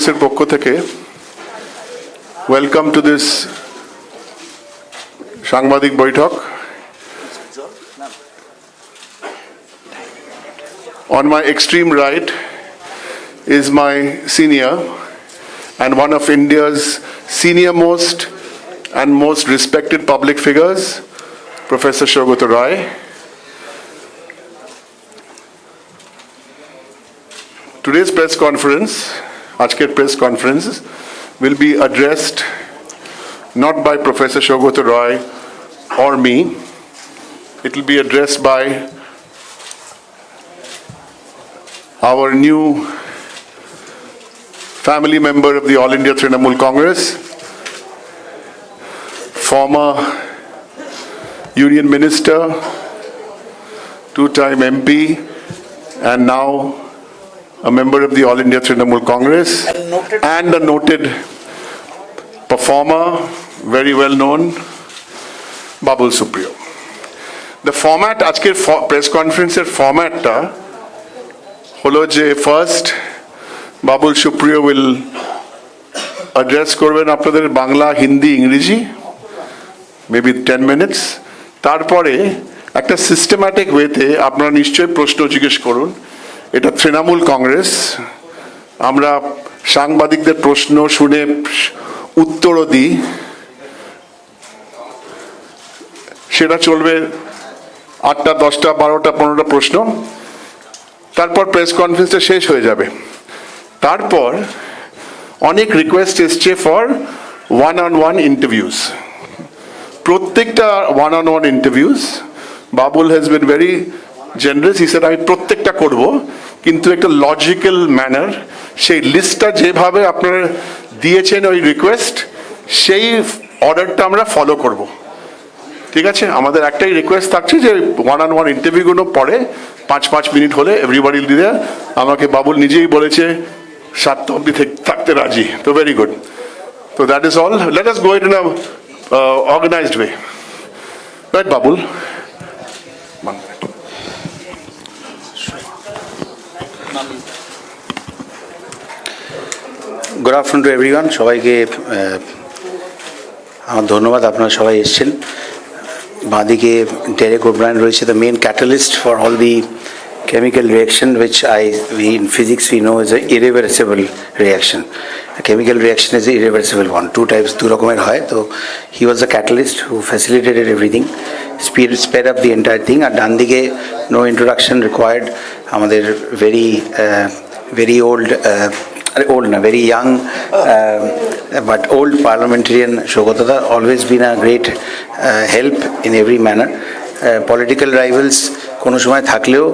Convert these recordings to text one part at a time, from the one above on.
কংগ্রেসের পক্ষ থেকে ওয়েলকাম টু দিস সাংবাদিক বৈঠক। On my extreme right is my senior and one of India's senior most and most respected public figures, Professor Saugata Roy. Today's press conference, Ajker press conference, will be addressed not by Professor Saugata Roy or me. It will be addressed by our new family member of the All India Trinamool Congress, former Union Minister, two-time MP, and now a member of the All India Trinamool Congress, and a noted performer, very well known, Babul Supriyo. The format, আজকের press conference format ta holo je first Babul Supriyo will address korben আপনাদের বাংলা, হিন্দি, ইংরেজি, maybe 10 minutes. তারপরে একটা systematic ওয়েতে আপনারা নিশ্চয়ই প্রশ্ন জিজ্ঞেস করুন। এটা তৃণমূল কংগ্রেস, আমরা সাংবাদিকদের প্রশ্ন শুনে উত্তরও দিই, সেটা চলবে 8টা, 10টা, 12টা, 15টা প্রশ্ন, তারপর প্রেস কনফারেন্সটা শেষ হয়ে যাবে। তারপর অনেক রিকোয়েস্ট এসছে ফর one-on-one ইন্টারভিউস, প্রত্যেকটা one-on-one interviews Babul has been very generous. He said আমি প্রত্যেকটা করব, কিন্তু একটা লজিক্যাল ম্যানার, সেই লিস্টটা যেভাবে আপনারা দিয়েছেন ওই রিকোয়েস্ট, সেই অর্ডারটা আমরা ফলো করব, ঠিক আছে? আমাদের একটাই রিকোয়েস্ট থাকছে যে one-on-one ইন্টারভিউগুলো পরে 5 মিনিট হলে এভরিবডি দিতে। আমাকে বাবুল নিজেই বলেছে 7টা অবধি থাকতে রাজি, তো ভেরি গুড। তো that is all, let us go it in a organized way, right Babul? Good afternoon to everyone. সবাইকে আমার ধন্যবাদ, আপনারা সবাই এসেছেন। বাঁদিকে ডেরেক ওব্রায়েন রয়েছে, the main catalyst for all the chemical reaction which we in physics we know is a irreversible reaction. A chemical reaction is an irreversible one. Two types, দু রকমের হয়। তো he was the catalyst who facilitated everything, sped up the entire thing. আর ডান দিকে no introduction required, আমাদের very old very young but old parliamentarian Saugata da, always been a great help in every manner. Political rivals কোনো সময় থাকলেও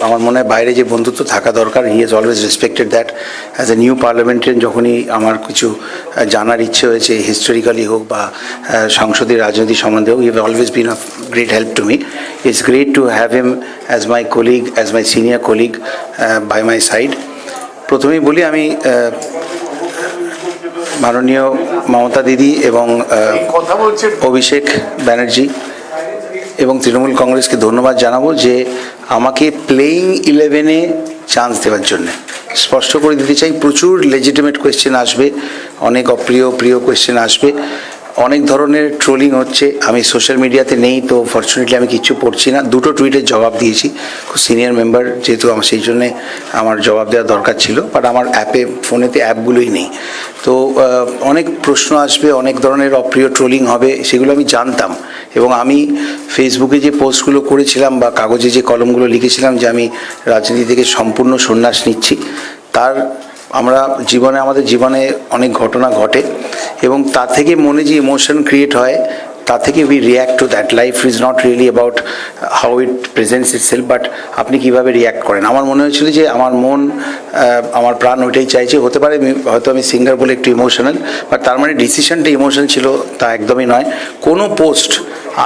আমার মনে হয় বাইরে যে বন্ধুত্ব থাকা দরকার, he has always respected that. As a new parliamentarian যখনই আমার কিছু জানার ইচ্ছে হয়েছে, হিস্টোরিক্যালি হোক বা সংসদীয় রাজনীতি সম্বন্ধে হোক, he have always been of great help to me. It's great to have him as my colleague, as my senior colleague by my side. প্রথমেই বলি, আমি মাননীয় মমতা দিদি এবং অভিষেক ব্যানার্জি এবং তৃণমূল কংগ্রেসকে ধন্যবাদ জানাবো যে আমাকে প্লেয়িং 11-এ চান্স দেওয়ার জন্য। স্পষ্ট করে দিতে চাই, প্রচুর লেজিটিমেট কোয়েশ্চেন আসবে, অনেক প্রিয় কোয়েশ্চেন আসবে, অনেক ধরনের ট্রোলিং হচ্ছে। আমি সোশ্যাল মিডিয়াতে নেই, তো ফর্চুনেটলি আমি কিচ্ছু পড়ছি না। 2টো টুইটের জবাব দিয়েছি, খুব সিনিয়র মেম্বার যেহেতু আমার, সেই জন্যে আমার জবাব দেওয়ার দরকার ছিল, বাট আমার ফোনেতে অ্যাপগুলোই নেই। তো অনেক প্রশ্ন আসবে, অনেক ধরনের অপ্রিয় ট্রোলিং হবে, সেগুলো আমি জানতাম। এবং আমি ফেসবুকে যে পোস্টগুলো করেছিলাম বা কাগজে যে কলমগুলো লিখেছিলাম যে আমি রাজনীতি থেকে সম্পূর্ণ সন্ন্যাস নিচ্ছি, তার আমাদের জীবনে অনেক ঘটনা ঘটে এবং তা থেকে মনে যে ইমোশন ক্রিয়েট হয়, তা থেকে we react to that. Life is not really about how it presents itself, but আপনি কীভাবে রিয়্যাক্ট করেন। আমার মনে হয়েছিল যে আমার মন, আমার প্রাণ ওইটাই চাইছে। হতে পারে হয়তো আমি সিঙ্গার বলে একটু ইমোশনাল, বাট তার মানে ডিসিশনটা ইমোশন ছিল তা একদমই নয়। কোনো পোস্ট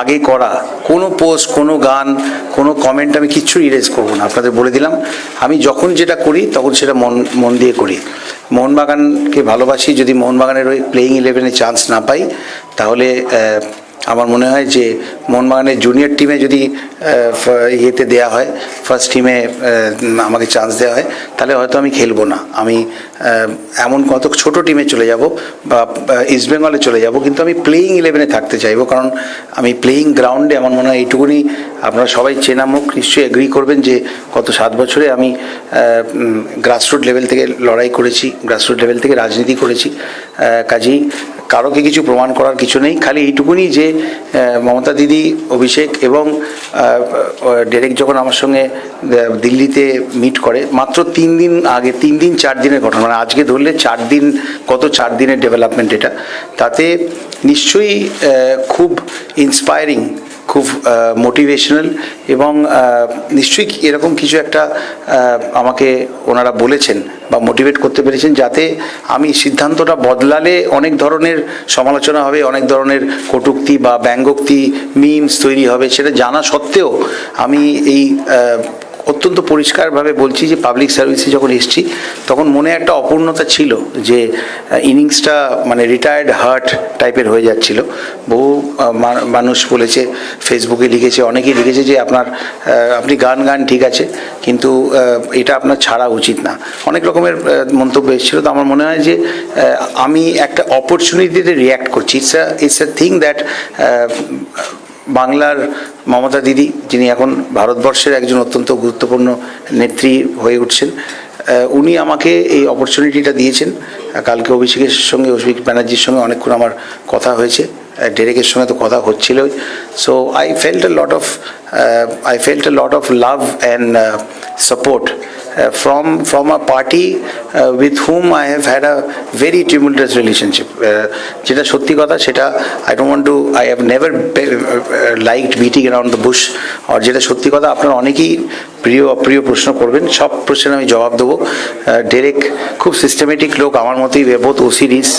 আগে করা, কোনো পোস্ট, কোনো গান, কোনো কমেন্ট আমি কিচ্ছু ইরেজ করবো না, আপনাদের বলে দিলাম। আমি যখন যেটা করি তখন সেটা মন দিয়ে করি। মোহনবাগানকে ভালোবাসি, যদি মোহনবাগানের ওই প্লেয়িং 11-এ চান্স না পাই, তাহলে আমার মনে হয় যে মোহনবাগানের জুনিয়র টিমে যদি ইয়েতে দেওয়া হয়, ফার্স্ট টিমে আমাকে চান্স দেওয়া হয়, তাহলে হয়তো আমি খেলবো না। আমি এমন কত ছোট টিমে চলে যাব বা ইস্টবেঙ্গলে চলে যাব, কিন্তু আমি প্লেয়িং 11-এ থাকতে চাইবো। কারণ আমি প্লেয়িং গ্রাউন্ডে আমার মনে হয় এইটুকুনি আপনারা সবাই চেনা মুখ, নিশ্চয়ই এগ্রি করবেন যে গত 7 বছরে আমি গ্রাসরুট লেভেল থেকে লড়াই করেছি, গ্রাসরুট লেভেল থেকে রাজনীতি করেছি। কাজেই কারোকে কিছু প্রমাণ করার কিছু নেই, খালি এইটুকুনি যে মমতা দিদি, অভিষেক এবং ডেরেক যখন আমার সঙ্গে দিল্লিতে মিট করে, মাত্র 3 দিন আগে, 3 দিন 4 দিনের ঘটনা, মানে আজকে ধরলে 4 দিন, কত 4 দিনের ডেভেলপমেন্ট এটা, তাতে নিশ্চয়ই খুব ইন্সপায়ারিং, খুব মোটিভেশনাল, এবং নিশ্চয়ই এরকম কিছু একটা আমাকে ওনারা বলেছেন বা মোটিভেট করতে পেরেছেন, যাতে আমি সিদ্ধান্তটা বদলালে অনেক ধরনের সমালোচনা হবে, অনেক ধরনের কটূক্তি বা ব্যঙ্গোক্তি, মিমস তৈরি হবে। সেটা জানা সত্ত্বেও আমি এই অত্যন্ত পরিষ্কারভাবে বলছি যে পাবলিক সার্ভিসে যখন এসেছি তখন মনে একটা অপূর্ণতা ছিল, যে ইনিংসটা মানে রিটায়ার্ড হার্ট টাইপের হয়ে যাচ্ছিল। বহু মানুষ বলেছে, ফেসবুকে লিখেছে, অনেকেই লিখেছে যে আপনি গান ঠিক আছে, কিন্তু এটা আপনার ছাড়া উচিত না, অনেক রকমের মন্তব্য এসেছিল। তো আমার মনে হয় যে আমি একটা অপরচুনিটিতে রিয়্যাক্ট করছি। ইটস এ থিং দ্যাট বাংলার মমতা দিদি, যিনি এখন ভারতবর্ষের একজন অত্যন্ত গুরুত্বপূর্ণ নেত্রী হয়ে উঠছেন, উনি আমাকে এই অপরচুনিটিটা দিয়েছেন। কালকে অভিষেক ব্যানার্জির সঙ্গে অনেকক্ষণ আমার কথা হয়েছে, ডেরেকের সঙ্গে তো কথা হচ্ছিলই। So I felt a lot of love and support from a party with whom I have had a very tumultuous relationship. যেটা সত্যি কথা, সেটা I have never liked beating around the bush, আর যেটা সত্যি কথা, আপনারা অনেকেই প্রিয় প্রশ্ন করবেন, সব প্রশ্নের আমি জবাব দেবো। ডেরেক খুব সিস্টেমেটিক লোক, আমার মতোই বোথ ওসিডিস,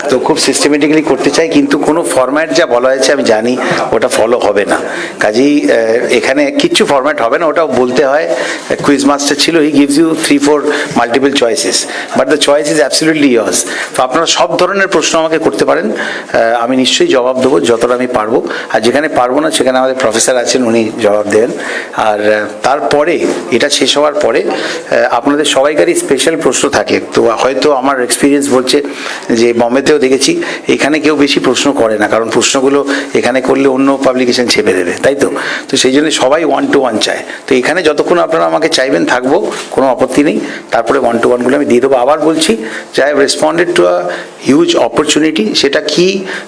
তো খুব সিস্টেমেটিক্যালি করতে চাই, কিন্তু কোনো ফরম্যাট যা বলা হয়েছে আমি জানি ওটা ফলো হবে না। কাজেই এখানে কিচ্ছু ফরম্যাট হবে না, ওটাও বলতে হয়। কুইজ মাস্টার ছিল, he gives you 3-4 multiple choices, but the choice is absolutely yours. তো আপনারা সব ধরনের প্রশ্ন আমাকে করতে পারেন, আমি নিশ্চয়ই জবাব দেবো যতটা আমি পারবো, আর যেখানে পারবো না সেখানে আমাদের প্রফেসর আছেন, উনি জবাব দেবেন। আর তারপরে এটা শেষ হওয়ার পরে আপনাদের সবাইকারই স্পেশাল প্রশ্ন থাকে। তো হয়তো আমার এক্সপিরিয়েন্স বলছে যে বম্বেতেও দেখেছি, এখানে কেউ বেশি প্রশ্ন করে না, কারণ প্রশ্নগুলো এখানে করলে অন্য পাবলিকেশন ছেপে দেবে, তাই তো সেই জন্য সবাই 1-to-1 চায়। তো এখানে যতক্ষণ আপনারা আমাকে চাইবেন থাকবো, কোনো আপত্তি নেই। তারপরে 1-to-1গুলো আমি দিয়ে দেবো। আবার বলছি যে I have responded to a huge opportunity. সেটা কি,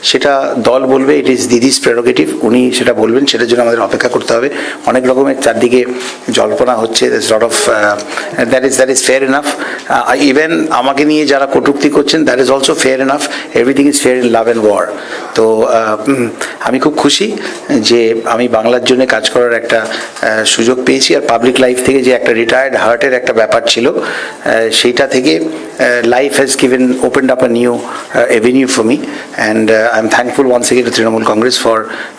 সেটা দল বলবে, ইট ইজ দিদিস প্রেরোগেটিভ, উনি সেটা বলবেন, সেটার জন্য আমাদের অপেক্ষা করতে হবে। অনেক রকমের চারদিকে জল্পনা হচ্ছে, that is fair enough. Even আমাকে নিয়ে যারা কটূক্তি করছেন, that is also fair enough. Everything is fair in love and war. তো আমি খুব খুশি যে আমি বাংলার জন্য কাজ করার একটা সুযোগ পেয়েছি, আর পাবলিক লাইফ থেকে যে একটা রিটায়ার্ড হার্টের একটা ব্যাপার ছিল, সেইটা থেকে life has opened up a new avenue for me, and I'm thankful once again to Trinamool Congress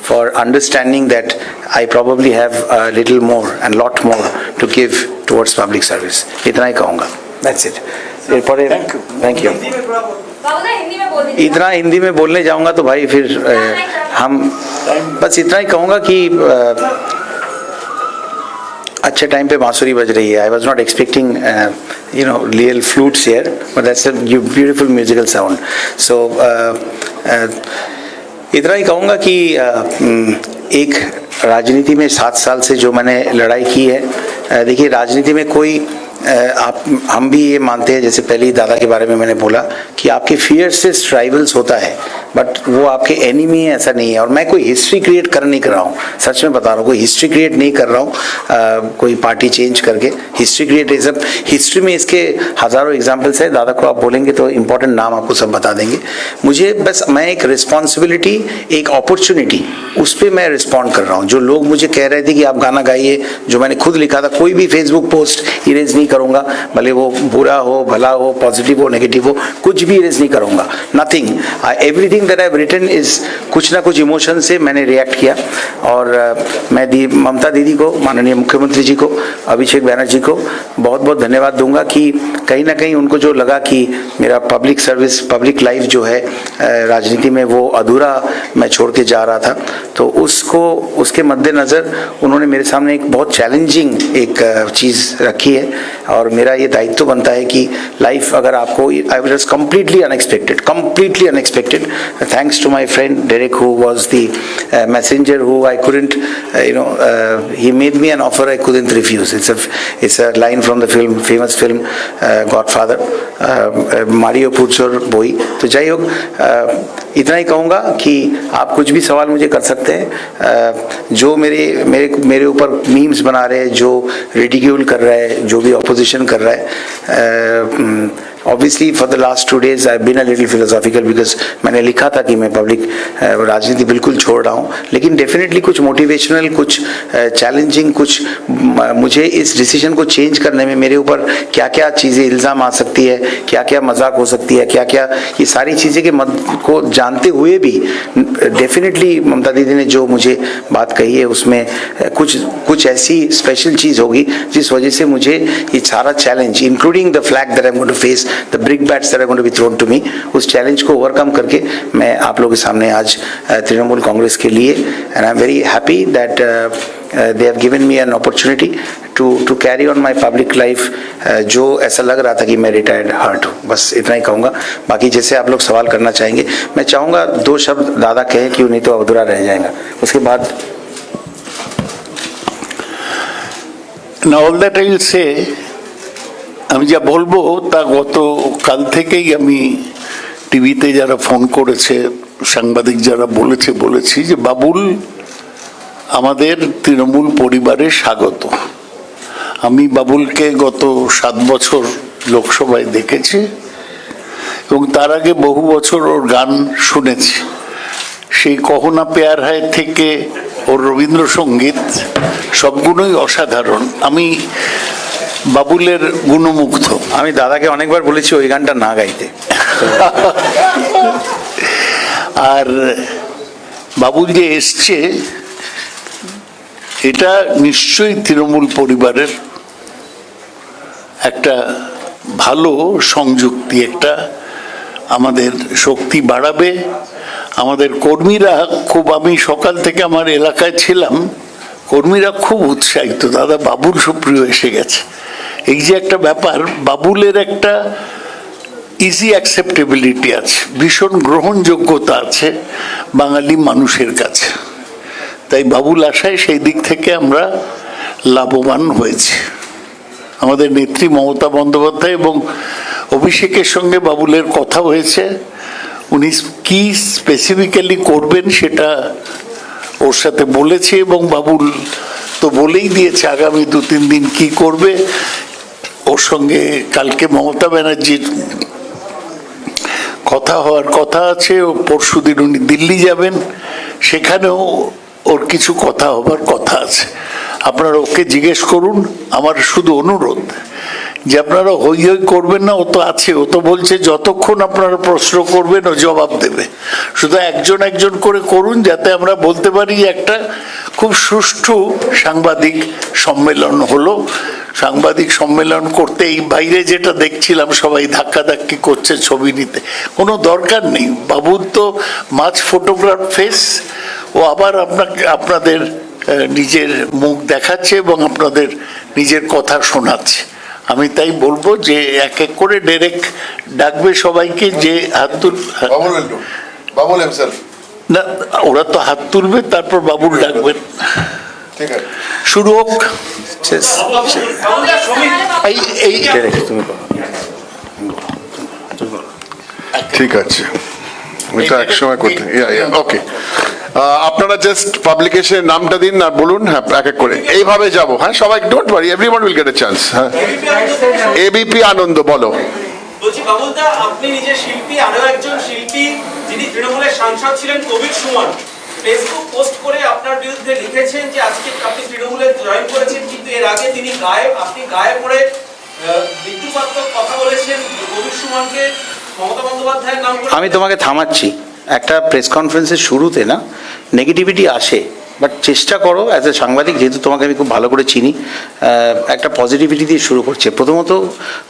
for understanding that I probably have a little more and lot more to give towards public service. इतना ही कहूँगा, that's it. एरपरे thank you. इतना हिंदी में बोलने जाऊँगा तो भाई फिर हम बस इतना ही कहूँगा कि अच्छे टाइम पे बांसुरी बज रही है. I was not expecting real flutes here, but that's a beautiful musical sound. So इतना ही कहूँगा कि एक राजनीति में 7 साल से जो मैंने लड़ाई की है, देखिए राजनीति में कोई हम भी ये मानते हैं, जैसे पहले ही दादा के बारे में मैंने बोला कि आपके फियर्सेस्ट राइवल्स होता है, बट वो आपके एनिमी है, ऐसा नहीं है. और मैं कोई हिस्ट्री क्रिएट नहीं कर रहा हूँ, सच में बता रहा हूँ, कोई हिस्ट्री क्रिएट नहीं कर रहा हूँ कोई पार्टी चेंज करके. हिस्ट्री क्रिएट हिस्ट्री में इसके हज़ारों एग्जाम्पल्स है. दादा को आप बोलेंगे तो इम्पोर्टेंट नाम आपको सब बता देंगे. मुझे बस मैं एक रिस्पॉन्सिबिलिटी, एक अपॉर्चुनिटी, उस पर मैं रिस्पॉन्ड कर रहा हूँ. जो लोग मुझे कह रहे थे कि आप गाना गाइए, जो मैंने खुद लिखा था, कोई भी फेसबुक पोस्ट इरेज नहीं करूँगा, भले वो बुरा हो, भला हो, पॉजिटिव हो, नेगेटिव हो, कुछ भी इरेज नहीं करूँगा. Nothing, everything everything that I have written is कुछ ना कुछ इमोशन से मैंने रिएक्ट किया। और मैं ममता दीदी को, माननीय मुख्यमंत्री जी को, अभिषेक बैनर्जी को बहुत बहुत धन्यवाद दूंगा कि कहीं ना कहीं उनको जो लगा कि मेरा पब्लिक सर्विस, पब्लिक लाइफ जो है राजनीति में वो अधूरा मैं छोड़ के जा रहा था, तो उसके मद्देनज़र उन्होंने मेरे सामने एक बहुत चैलेंजिंग एक चीज़ रखी है। और मेरा ये दायित्व बनता है कि लाइफ अगर आपको, I was completely unexpected, thanks to my friend Derek who was the messenger who I couldn't he made me an offer I couldn't refuse. It's a line from the film, famous film Godfather, Mario पुज़ोर बोई। तो जाई होक, इतना ही कहूँगा कि आप कुछ भी सवाल मुझे कर सकते हैं। जो मेरे ऊपर मीम्स बना रहे हैं, जो रिडिक्यूल कर रहा है, जो भी ऑपोजिशन कर रहा है, obviously for the last 2 days I been a little philosophical, because मैंने लिखा था कि मैं पब्लिक राजनीति बिल्कुल छोड़ रहा हूँ, लेकिन डेफिनेटली कुछ मोटिवेशनल, कुछ चैलेंजिंग, कुछ मुझे इस डिसीजन को चेंज करने में मेरे ऊपर क्या क्या चीज़ें इल्ज़ाम आ सकती है, क्या क्या मजाक हो सकती है, क्या क्या ये सारी चीज़ें के को जानते हुए भी डेफिनेटली ममता दीदी ने जो मुझे बात कही है उसमें कुछ ऐसी स्पेशल चीज़ होगी जिस वजह से मुझे ये सारा challenge, including the flag that I am going to face, the brick bats that are going to be thrown to me, उस चैलेंज को ओवरकम करके मैं आप लोगों के सामने आज तृणमूल कांग्रेस के लिए, and I am very happy that they have given me an opportunity to carry on my public life, जो ऐसा लग रहा था कि मैं रिटायर्ड हार्ट हूँ। बस इतना ही कहूँगा, बाकी जैसे आप लोग सवाल करना चाहेंगे, मैं चाहूँगा 2 शब्द दादा कहें, क्यों नहीं तो अधूरा रह जाएगा। उसके बाद Now all that I will say, আমি যা বলবো তা গতকাল থেকেই আমি টিভিতে যারা ফোন করেছে, সাংবাদিক যারা বলেছি যে বাবুল আমাদের তৃণমূল পরিবারে স্বাগত। আমি বাবুলকে গত 7 বছর লোকসভায় দেখেছি এবং তার আগে বহু বছর ওর গান শুনেছি। সেই কহনা পেয়ার হায় থেকে ওর রবীন্দ্রসঙ্গীত সবগুলোই অসাধারণ। আমি বাবুলের গুণমুগ্ধ। আমি দাদাকে অনেকবার বলেছি ওই গানটা না গাইতে। আর বাবুল যে এসছে এটা নিশ্চয়ই তৃণমূল পরিবারের একটা ভালো সংযুক্তি, একটা আমাদের শক্তি বাড়াবে। আমাদের কর্মীরা খুব, আমি সকাল থেকে আমার এলাকায় ছিলাম, কর্মীরা খুব উৎসাহিত, দাদা বাবুল সুপ্রিয় এসে গেছে। এই যে একটা ব্যাপার, বাবুলের একটা ইজি অ্যাকসেপ্টেবিলিটি আছে, ভীষণ গ্রহণযোগ্যতা আছে বাঙালি মানুষের কাছে। তাই বাবুল আসায় সেই দিক থেকে আমরা লাভবান হয়েছি। আমাদের নেত্রী মমতা বন্দ্যোপাধ্যায় এবং অভিষেকের সঙ্গে বাবুলের কথা হয়েছে, উনি কি স্পেসিফিক্যালি করবেন সেটা ওর সাথে বলেছে এবং বাবুল তো বলেই দিয়েছে আগামী 2-3 দিন কি করবে। ওর সঙ্গে কালকে মমতা ব্যানার্জির কথা হওয়ার কথা আছে, ও পরশুদিন উনি দিল্লি যাবেন, সেখানেও ওর কিছু কথা হবার কথা আছে। আপনারা ওকে জিজ্ঞেস করুন। আমার শুধু অনুরোধ যে আপনারা হই হই করবেন না, ও তো আছে, ও তো বলছে যতক্ষণ আপনারা প্রশ্ন করবেন ও জবাব দেবে। শুধু একজন করে করুন, যাতে আমরা বলতে পারি একটা খুব সুষ্ঠু সাংবাদিক সম্মেলন হলো। সাংবাদিক সম্মেলন করতে এই বাইরে যেটা দেখছিলাম সবাই ধাক্কাধাক্কি করছে ছবি নিতে, কোনো দরকার নেই। বাবুর তো মাছ ফটোগ্রাফ ফেস, ও আবার আপনাদের নিজের মুখ দেখাচ্ছে এবং আপনাদের নিজের কথা শোনাচ্ছে। আমি তাই বলবো যে এক এক করে ডেরেক ডাকবে সবাইকে, যে হাত তুল, না ওরা তো হাত তুলবে, তারপর বাবুল ডাকবেন। শুরু হোক। ঠিক আছে, এটা একসময় করতে। ওকে, আপনারা জাস্ট পাবলিকেশনের নামটা দিন আর বলুন। হ্যাঁ, এক এক করে এইভাবে যাব। হ্যাঁ, সবাই don't worry, everyone will get A chance. হ্যাঁ, এবিপি আনন্দ বলো। বলছি বাবুলদা, আপনি নিজে শিল্পী, আরো একজন শিল্পী যিনি তৃণমূলের সাংসদ ছিলেন কবির সুমন, ফেসবুক পোস্ট করে আপনার বিরুদ্ধে লিখেছেন যে আজকে আপনি তৃণমূলে জয়েন করেছেন, কিন্তু এর আগে তিনি গায়েব, আপনি গায়েব করে বিদ্যুৎপাত কথা বলেছেন কবির সুমনকে মমতা বন্দ্যোপাধ্যায়ের নাম করে। আমি তোমাকে থামাচ্ছি, একটা প্রেস কনফারেন্সের শুরুতে না নেগেটিভিটি আসে, বাট চেষ্টা করো অ্যাজ এ সাংবাদিক, যেহেতু তোমাকে আমি খুব ভালো করে চিনি, একটা পজিটিভিটি দিয়ে শুরু করছে। প্রথমত,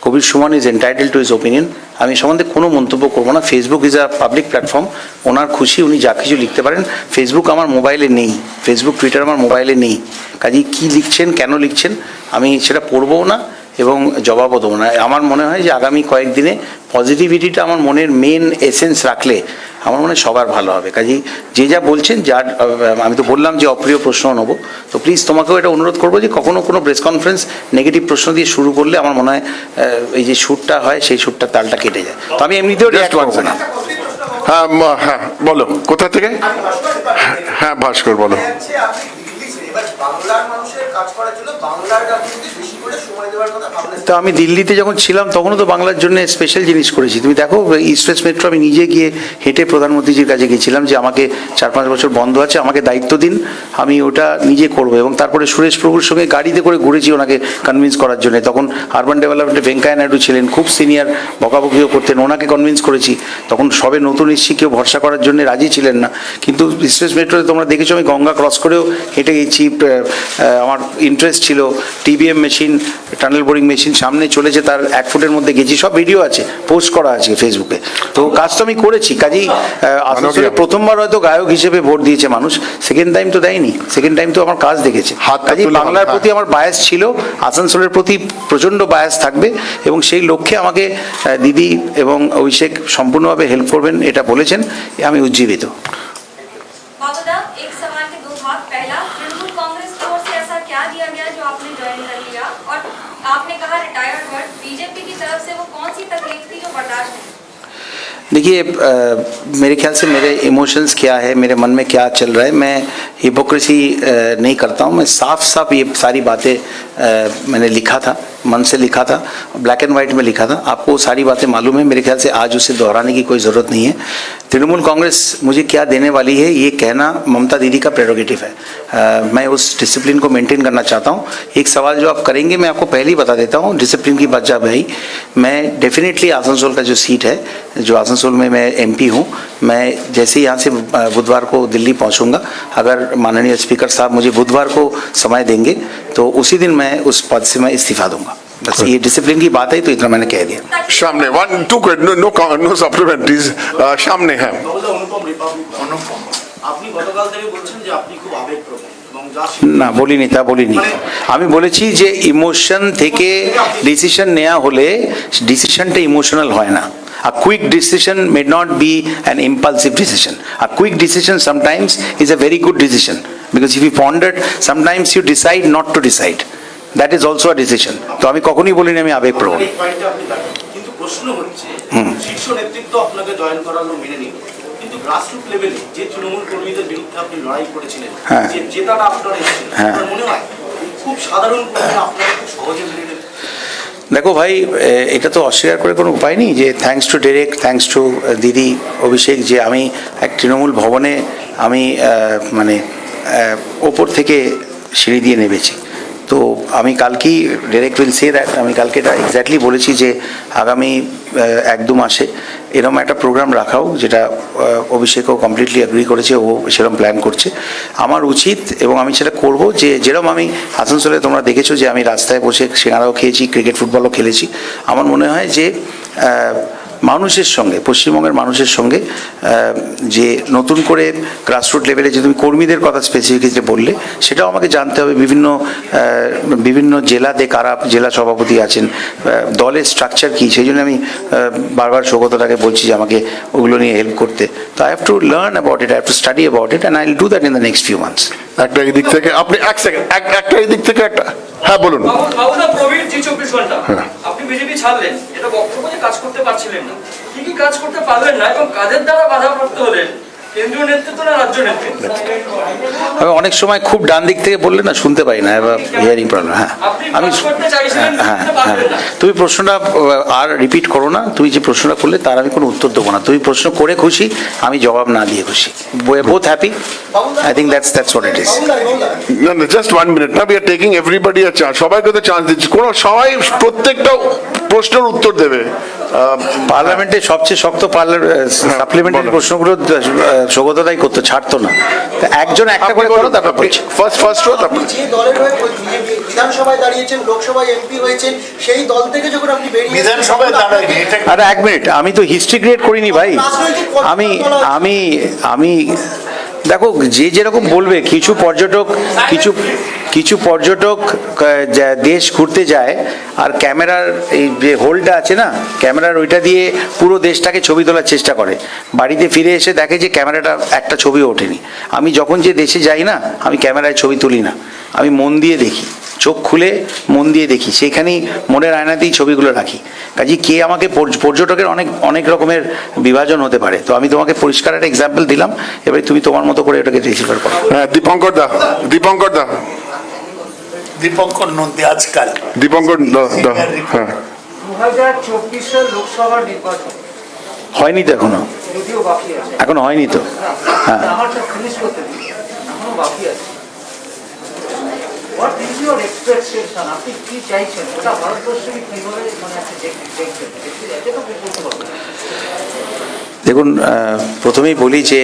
Kabir Suman is entitled to his opinion. আমি সম্বন্ধে কোনো মন্তব্য করবো না। Facebook is a public platform, ওনার খুশি উনি যা কিছু লিখতে পারেন। ফেসবুক আমার মোবাইলে নেই, ফেসবুক টুইটার আমার মোবাইলে নেই, কাজেই কী লিখছেন কেন লিখছেন আমি সেটা পড়বও না এবং জবাবও দেবো না। আমার মনে হয় যে আগামী কয়েকদিনে পজিটিভিটিটা আমার মনের মেন এসেন্স রাখলে আমার মনে হয় সবার ভালো হবে। কাজেই যে যা বলছেন, যার আমি তো বললাম যে অপ্রিয় প্রশ্ন নেবো, তো প্লিজ তোমাকেও এটা অনুরোধ করবো যে কখনো কোনো প্রেস কনফারেন্স নেগেটিভ প্রশ্ন দিয়ে শুরু করলে আমার মনে হয় এই যে শ্যুটটা হয় সেই শ্যুটটার তালটা কেটে যায়। তো আমি এমনিতেও রিঅ্যাক্ট করবো না। হ্যাঁ হ্যাঁ বলো, কোথা থেকে? হ্যাঁ ভাস্কর বলো। তো আমি দিল্লিতে যখন ছিলাম তখনও তো বাংলার জন্য স্পেশাল জিনিস করেছি। তুমি দেখো, ইস্ট ওয়েস্ট মেট্রো আমি নিজে গিয়ে হেঁটে প্রধানমন্ত্রীজির কাছে গেছিলাম যে আমাকে 4-5 বছর বন্ধ আছে, আমাকে দায়িত্ব দিন, আমি ওটা নিজে করবো। এবং তারপরে সুরেশ প্রভুর সঙ্গে গাড়িতে করে ঘুরেছি ওনাকে কনভিন্স করার জন্য। তখন আরবান ডেভেলপমেন্টে ভেঙ্কাইয়া নাইডু ছিলেন, খুব সিনিয়র, বকাবকিও করতেন, ওনাকে কনভিন্স করেছি। তখন সবে নতুন এসেছি, কেউ ভরসা করার জন্য রাজি ছিলেন না। কিন্তু ইস্ট ওয়েস্ট মেট্রোতে তোমরা দেখেছো আমি গঙ্গা ক্রস করেও হেঁটে গেছি। আমার ইন্টারেস্ট ছিল, TBM machine, tunnel boring machine সামনে চলেছে, তার 1 ফুটের মধ্যে গেছি, সব ভিডিও আছে, পোস্ট করা আছে ফেসবুকে। তো কাজ তো আমি করেছি। কাজেই আসানসোলে প্রথমবার হয়তো গায়ক হিসেবে ভোট দিয়েছে মানুষ, সেকেন্ড টাইম তো দেয়নি, সেকেন্ড টাইম তো আমার কাজ দেখেছে। কাজেই বাংলার প্রতি আমার বায়াস ছিল, আসানসোলের প্রতি প্রচণ্ড বায়াস থাকবে, এবং সেই লক্ষ্যে আমাকে দিদি এবং অভিষেক সম্পূর্ণভাবে হেল্প করবেন এটা বলেছেন, আমি উজ্জীবিত। बाबूदा, एक सवाल के 2 भाग। पहला, तृणमूल कांग्रेस की ओर से ऐसा क्या दिया गया जो आपने ज्वाइन कर लिया? और आपने कहा रिटायर्ड बट बीजेपी की तरफ से वो कौन सी तकलीफ थी जो बर्दाश्त नहीं? देखिए, मेरे ख्याल से मेरे इमोशंस क्या है, मेरे मन में क्या चल रहा है, मैं हिपोक्रेसी नहीं करता हूँ। मैं साफ साफ ये सारी बातें मैंने लिखा था, मन से लिखा था, ब्लैक एंड वाइट में लिखा था। आपको सारी बातें मालूम है, मेरे ख्याल से आज उसे दोहराने की कोई ज़रूरत नहीं है। तृणमूल कांग्रेस मुझे क्या देने वाली है ये कहना ममता दीदी का प्रेरोगेटिव है। मैं उस डिसिप्लिन को मेंटेन करना चाहता हूँ। एक सवाल जो आप करेंगे मैं आपको पहले ही बता देता हूँ, डिसिप्लिन की बात जब आई, मैं डेफिनेटली आसनसोल का जो सीट है, जो आसनसोल में मैं एमपी हूँ, मैं जैसे ही यहाँ से बुधवार को दिल्ली पहुँचूँगा, अगर माननीय स्पीकर साहब मुझे बुधवार को समय देंगे तो उसी दिन मैं उस पद से मैं इस्तीफा दूंगा। बस ये डिसिप्लिन की बात है, तो इतना मैंने कह दिया। সামনে 1-2 নো সাপ্লিমেন্টারিজ সামনে। হ্যাঁ আপনি গতকাল থেকে বলছেন যে আপনি খুব আবেগপ্রবণ এবং যা না বলিনি, তা বলিনি। আমি বলেছি যে ইমোশন থেকে ডিসিশন নেওয়া হলে ডিসিশনটা ইমোশনাল হয় না। A quick decision may not be an impulsive decision. A quick decision sometimes is a very good decision, because if you pondered, sometimes you decide not to decide. That is also a decision. তো আমি কখনোই বলিনি আমি আবেগপ্রবণ। এই পয়েন্টটা আপনি রাখেন। কিন্তু প্রশ্ন হচ্ছে শীর্ষ নেতৃত্ব আপনাকে জয়েন করালো মেনে নিল, কিন্তু গ্রাসরুট লেভেলে যে তৃণমূল কর্মীদের বিরুদ্ধে আপনি লড়াই করেছিলেন, হ্যাঁ। যে জেতাটা আপনার এসেছিল, হ্যাঁ। আপনার মনে হয় খুব সাধারণ কর্মী আপনাকে খুব সহজে মেনে নেবে? দেখো ভাই, এটা তো অস্বীকার করে কোনো উপায় নেই যে thanks to Derek, thanks to দিদি অভিষেক, যে আমি এক তৃণমূল ভবনে আমি মানে ওপর থেকে সিঁড়ি দিয়ে নেমেছি। তো আমি কালকেই, ডেরেক উইল সে দ্যাট, আমি কালকে এটা এক্স্যাক্টলি বলেছি যে আগামী 1-2 মাসে এরকম একটা প্রোগ্রাম রাখাও, যেটা অভিষেকও কমপ্লিটলি অ্যাগ্রি করেছে, ও সেরকম প্ল্যান করছে। আমার উচিত এবং আমি সেটা করব, যে যেরকম আমি আসানসোলে তোমরা দেখেছো যে আমি রাস্তায় বসে সিঙ্গারাও খেয়েছি, ক্রিকেট ফুটবলও খেলেছি। আমার মনে হয় যে মানুষের সঙ্গে, পশ্চিমবঙ্গের মানুষের সঙ্গে যে নতুন করে গ্রাসরুট লেভেলে যে তুমি কর্মীদের কথা স্পেসিফিকলি বললে, সেটাও আমাকে জানতে হবে। বিভিন্ন জেলাতে কারা জেলা সভাপতি আছেন, দলের স্ট্রাকচার কী, সেই জন্য আমি বারবার সৌগতটাকে বলছি যে আমাকে ওগুলো নিয়ে হেল্প করতে। তো I have to learn about it, I have to study about it, and I will do that in the next few months. একটা এই দিক থেকে আপনি এক সেকেন্ড, একটা এই দিক থেকে একটা, হ্যাঁ বলুন। বাবুদা, প্রবীর জি 24 ঘন্টা আপনি বিজেপি ছাড়লেন, এটা বক্তব্য যে কাজ করতে পারছিলেন না, কি কি কাজ করতে পারলেন না এবং কাদের দ্বারা বাধাপ্রাপ্ত হলেন, কেন্দ্রীয় নেতৃত্ব না রাজ্য নেতৃত্ব? আমি অনেক সময় খুব ডান দিক থেকে বললে না শুনতে পাই না, এবার হিয়ারিং প্রবলেম। হ্যাঁ আমি তুমি প্রশ্নটা আর রিপিট করো না, তুমি যে প্রশ্নটা করলে তার আমি কোনো উত্তর দেবো না। তুমি প্রশ্ন করে খুশি, আমি জবাব না দিয়ে খুশি। Both happy, I think that's what it is. না না, জাস্ট 1 মিনিট না, we are taking everybody a chance, সবাইকে তো চান্স দিচ্ছি। কোনো সবাই প্রত্যেকটা প্রশ্নের উত্তর দেবে। পার্লামেন্টে সবচেয়ে শক্ত সাপ্লিমেন্টারি বলো। প্রশ্নগুলো সৌগতদাই করতো, ছাড়তো না। তো একজন একটা করে করো, তারপর বলছি। ফার্স্ট আপনি যে দলের হয়ে বিধানসভায় দাঁড়িয়েছেন, লোকসভায় এমপি হয়েছেন, সেই দল থেকে যখন আপনি বেরিয়ে বিধানসভায় দাঁড়ায়নি, এটা আরে এক মিনিট, আমি তো হিস্ট্রি ক্রিয়েট করিনি ভাই। আমি আমি আমি দেখো, যে যেরকম বলবে, কিছু পর্যটক দেশ ঘুরতে যায় আর ক্যামেরার এই যে হোলটা আছে না, ক্যামেরার ওইটা দিয়ে পুরো দেশটাকে ছবি তোলার চেষ্টা করে, বাড়িতে ফিরে এসে দেখে যে ক্যামেরাটা একটা ছবিও ওঠেনি। আমি যখন যে দেশে যাই না, আমি ক্যামেরায় ছবি তুলি না, আমি মন দিয়ে দেখি, চোখ খুলে মন দিয়ে দেখি, সেইখানেই মনের আয়নাতেই ছবিগুলো রাখি। কাজে কে আমাকে পর্যটকের অনেক অনেক রকমের বিভাজন হতে পারে। তো আমি তোমাকে পরিষ্কার একটা এক্সাম্পল দিলাম, এবারে তুমি তোমার মতো করে এটাকে রিসিভার করো। হ্যাঁ, দীপঙ্কর দা। দীপঙ্কর নন্দী আজকাল দীপঙ্কর দা, হ্যাঁ। 2024 লোকসভা নির্বাচন হয়নি তো এখনো, যদিও বাকি আছে, এখনো হয়নি তো। হ্যাঁ, আমারটা ফিনিশ করতে দিন, এখনো বাকি আছে। What is your expectation? আপনি কি চাইছেন? ওটা ভারতবর্ষকে কিভাবে মানে আপনি দেখছেন? এটা তো বলতে পারবেন। দেখুন, প্রথমেই বলি যে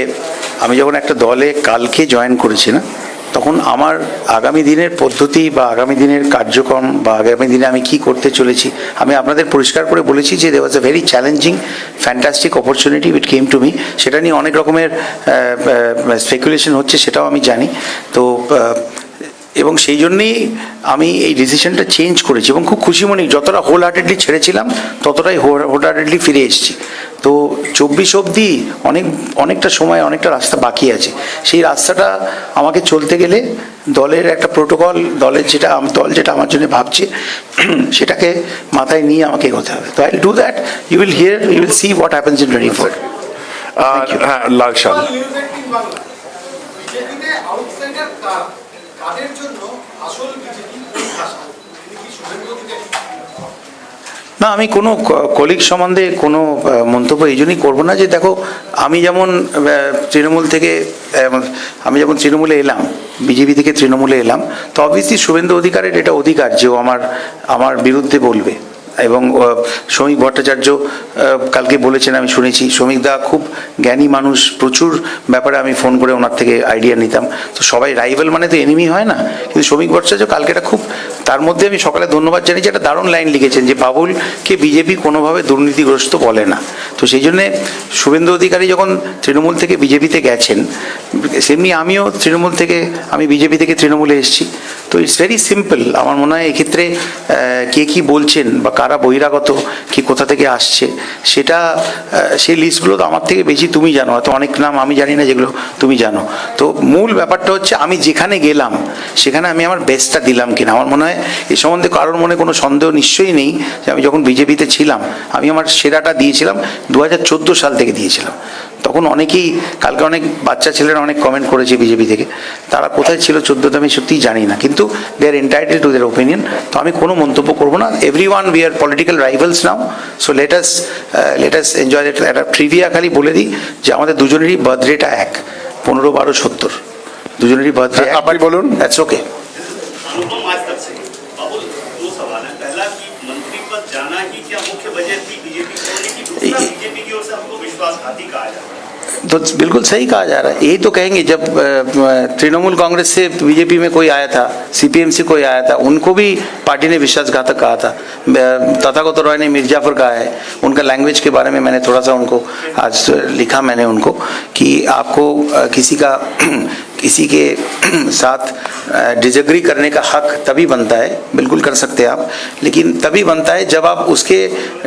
আমি যখন একটা দলে কালকে জয়েন করেছি না, তখন আমার আগামী দিনের পদ্ধতি বা আগামী দিনের কার্যক্রম বা আগামী দিনে আমি কি করতে চলেছি, আমি আপনাদের পরিষ্কার করে বলেছি যে there was a very challenging fantastic opportunity which came to me. সেটা নিয়ে অনেক রকমের স্পেকুলেশন হচ্ছে, সেটাও আমি জানি। তো এবং সেই জন্যেই আমি এই ডিসিশনটা চেঞ্জ করেছি এবং খুব খুশি মনে, যতটা হোল হার্টেডলি ছেড়েছিলাম ততটাই হোল হার্টেডলি ফিরে এসেছি। তো 24 অবধি অনেকটা সময়, অনেকটা রাস্তা বাকি আছে। সেই রাস্তাটা আমাকে চলতে গেলে দলের একটা প্রোটোকল, দল যেটা আমার জন্য ভাবছে, সেটাকে মাথায় নিয়ে আমাকে এগোতে হবে। তো I will do that. You will see what happens in 24। আর হ্যাঁ, লাল শাল। বিজেপিতে আউটসাইডার কাদের জন্য আসল বিজেপি পরিভাষা? তিনি কি শুভেন্দু অধিকারী? না, আমি কোনো কলিগ সম্বন্ধে কোনো মন্তব্য এই জন্যই করবো না যে, দেখো, আমি যেমন তৃণমূলে এলাম, বিজেপি থেকে তৃণমূলে এলাম, তো অবভিয়াসলি শুভেন্দু অধিকারের এটা অধিকার যে ও আমার বিরুদ্ধে বলবে। এবং শ্রমিক ভট্টাচার্য কালকে বলেছেন, আমি শুনেছি, শ্রমিকদা খুব জ্ঞানী মানুষ, প্রচুর ব্যাপারে আমি ফোন করে ওনার থেকে আইডিয়া নিতাম। তো সবাই রাইভাল মানে তো এনিমি হয় না, কিন্তু শ্রমিক ভট্টাচার্য কালকে এটা খুব, তার মধ্যে আমি সকালে ধন্যবাদ জানিয়েছি, একটা দারুণ লাইন লিখেছেন যে বাবুলকে বিজেপি কোনোভাবে দুর্নীতিগ্রস্ত বলে না। তো সেই জন্যে শুভেন্দু অধিকারী যখন তৃণমূল থেকে বিজেপিতে গেছেন, সেমনি আমিও আমি বিজেপি থেকে তৃণমূলে এসেছি। তো ইটস ভেরি সিম্পল। আমার মনে হয় এক্ষেত্রে কে কী বলছেন বা কারা বহিরাগত, কি কোথা থেকে আসছে, সেটা সেই লিস্টগুলো তো আমার থেকে বেশি তুমি জানো, হয়তো অনেক নাম আমি জানি না যেগুলো তুমি জানো। তো মূল ব্যাপারটা হচ্ছে আমি যেখানে গেলাম সেখানে আমি আমার বেস্টটা দিলাম কিনা। আমার মনে হয় এ সম্বন্ধে কারোর মনে কোনো সন্দেহ নিশ্চয়ই নেই যে আমি যখন বিজেপিতে ছিলাম আমি আমার সেরাটা দিয়েছিলাম, 2014 সাল থেকে দিয়েছিলাম। তখন অনেকেই, কালকে অনেক বাচ্চা ছেলেরা অনেক কমেন্ট করেছে বিজেপি থেকে, তারা কোথায় ছিল 14তে আমি সত্যিই জানি না, কিন্তু দে আর এন্টাইটেল টু দেয়ার ওপিনিয়ন। তো আমি কোনো মন্তব্য করবো না। Everyone, we are political rivals now, so let us enjoy. একটা ট্রিভিয়া খালি বলে দিই যে আমাদের দুজনেরই বার্থডেটা এক, 15, 12, 70, দুজনেরই বার্থডে। আপনি বলুন। That's okay. अनुपम आज तक से बाबुल, दो सवाल है। पहला कि मंत्री पद जाना ही क्या मुख्य वजह थी बीजेपी छोड़ने की? दूसरा, बीजेपी की ओर से हमको विश्वासघाती कहा जा रहा है। तो बिल्कुल सही कहा जा रहा है। यही तो कहेंगे, जब तृणमूल कांग्रेस से बीजेपी में कोई आया था, CPM से कोई आया था, उनको भी पार्टी ने विश्वासघातक कहा था। तथागत रॉय ने मिर्जापुर कहा है, उनका लैंग्वेज के बारे में मैंने थोड़ा सा उनको आज लिखा, मैंने उनको कि आपको किसी के साथ डिसएग्री करने का हक तभी बनता है, बिल्कुल कर सकते हैं आप, लेकिन तभी बनता है जब आप उसके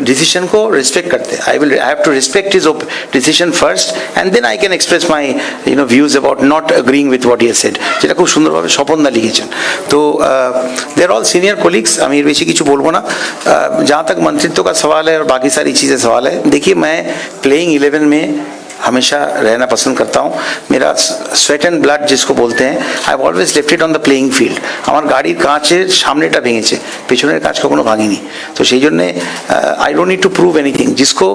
डिसीजन को रिस्पेक्ट करते हैं। I have to respect his decision first and then I can express my views about not agreeing with what he has said, যেটা খুব সুন্দরভাবে স্বপনদা লিখেছেন। তো they are all senior colleagues, আমি এর বেশি কিছু বলবো না। जहाँ तक मंत्रित्व का सवाल है और बाकी सारी चीज़ें सवाल है, देखिए मैं प्लेइंग 11 में हमेशा रहना पसंद करता हूँ। मेरा स्वेट एंड ब्लाड जिसको बोलते हैं, I have always left it on the playing field. আমার গাড়ির কাঁচের সামনেটা ভেঙেছে, পেছনের কাঁচ কখনো ভাঙিনি। তো সেই জন্যে I don't need to prove anything. जिसको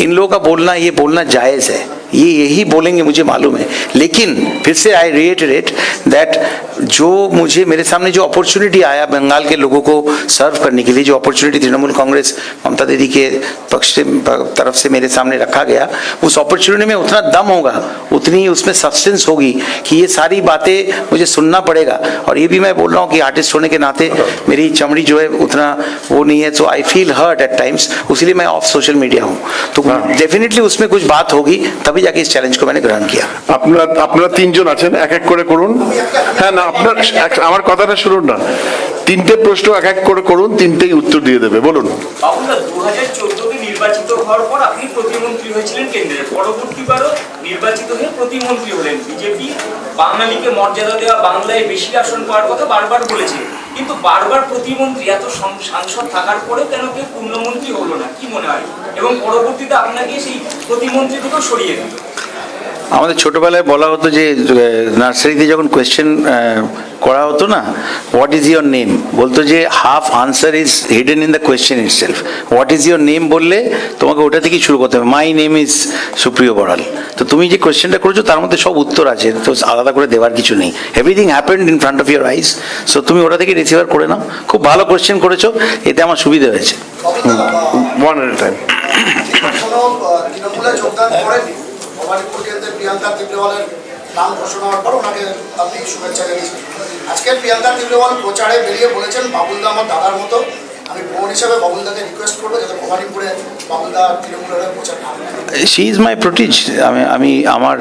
इन लोगों का बोलना, ये बोलना जायज़ है, ये यही बोलेंगे मुझे मालूम है, लेकिन फिर से आई रिएटरेट दैट जो मुझे मेरे सामने जो अपॉर्चुनिटी आया बंगाल के लोगों को सर्व करने के लिए, जो अपॉर्चुनिटी तृणमूल कांग्रेस ममता दीदी के पक्ष से तरफ से मेरे सामने रखा गया, उस अपॉर्चुनिटी में उतना दम होगा, उतनी उसमें सब्सटेंस होगी कि ये सारी बातें मुझे सुनना पड़ेगा। और ये भी मैं बोल रहा हूँ कि आर्टिस्ट होने के नाते मेरी चमड़ी जो है उतना वो नहीं है, so I feel hurt at times, इसलिए मैं ऑफ सोशल मीडिया हूँ। तो डेफिनेटলি उसमें कुछ बात होगी, तभी जाके इस চ্যালেঞ্জ को मैंने ग्रहण किया। আপনারা তিনজন আছেন, এক এক করে করুন। হ্যাঁ না, আপনার আমার কথাটা শুনুন না, তিনটে প্রশ্ন এক এক করে করুন, তিনটেই উত্তর দিয়ে দেবে। বলুন। বাবুদা 2014-তে নির্বাচিত হওয়ার পর আপনি প্রতিমন্ত্রী হয়েছিলেন কেন্দ্রের, পরবর্তীবারও নির্বাচিত হয়ে প্রতিমন্ত্রী হলেন। বিজেপি বাঙালিকে মর্যাদা দেওয়া, বাংলায় বেশি আসন পাওয়ার কথা বারবার বলেছে, কিন্তু বারবার প্রতিমন্ত্রী এত সাংসদ থাকার পরেও কেন কেউ পূর্ণমন্ত্রী হলো না, কি মনে হয়? এবং পরবর্তীতে আপনাকে সেই প্রতিমন্ত্রী থেকেও সরিয়ে দিল। আমাদের ছোটবেলায় বলা হতো যে নার্সারিতে যখন কোয়েশ্চেন করা হতো না, হোয়াট ইজ ইয়োর নেম, বলতো যে half answer is hidden in the question itself. What is your name বললে তোমাকে ওটা থেকেই শুরু করতে হবে, মাই নেম ইজ সুপ্রিয় বড়াল। তো তুমি যে কোয়েশ্চেনটা করেছো তার মধ্যে সব উত্তর আছে, তো আলাদা করে দেওয়ার কিছু নেই। Everything happened in front of your eyes, so তুমি ওটা থেকে রিসিভার করে নাও। খুব ভালো কোয়েশ্চেন করেছো, এতে আমার সুবিধা হয়েছে। ওয়ান এট এ টাইম। এখনো তৃণমূলে যোগদান করেননি, ভবানীপুর কেন্দ্রে প্রিয়াঙ্কা তিবরেওয়ালের নাম ঘোষণা হওয়ার পর ওনাকে আপনি শুভেচ্ছা জানিয়েছেন। আজকে প্রিয়াঙ্কা তিবরেওয়াল প্রচারে বেরিয়ে বলেছেন, বাবুলদা আমার দাদার মতো, আমি বোন হিসাবে বাবুলদাকে রিকোয়েস্ট করবো যাতে ভবানীপুরে বাবুলদা তৃণমূলের প্রচার না করেন। She is my protease. আমি আমার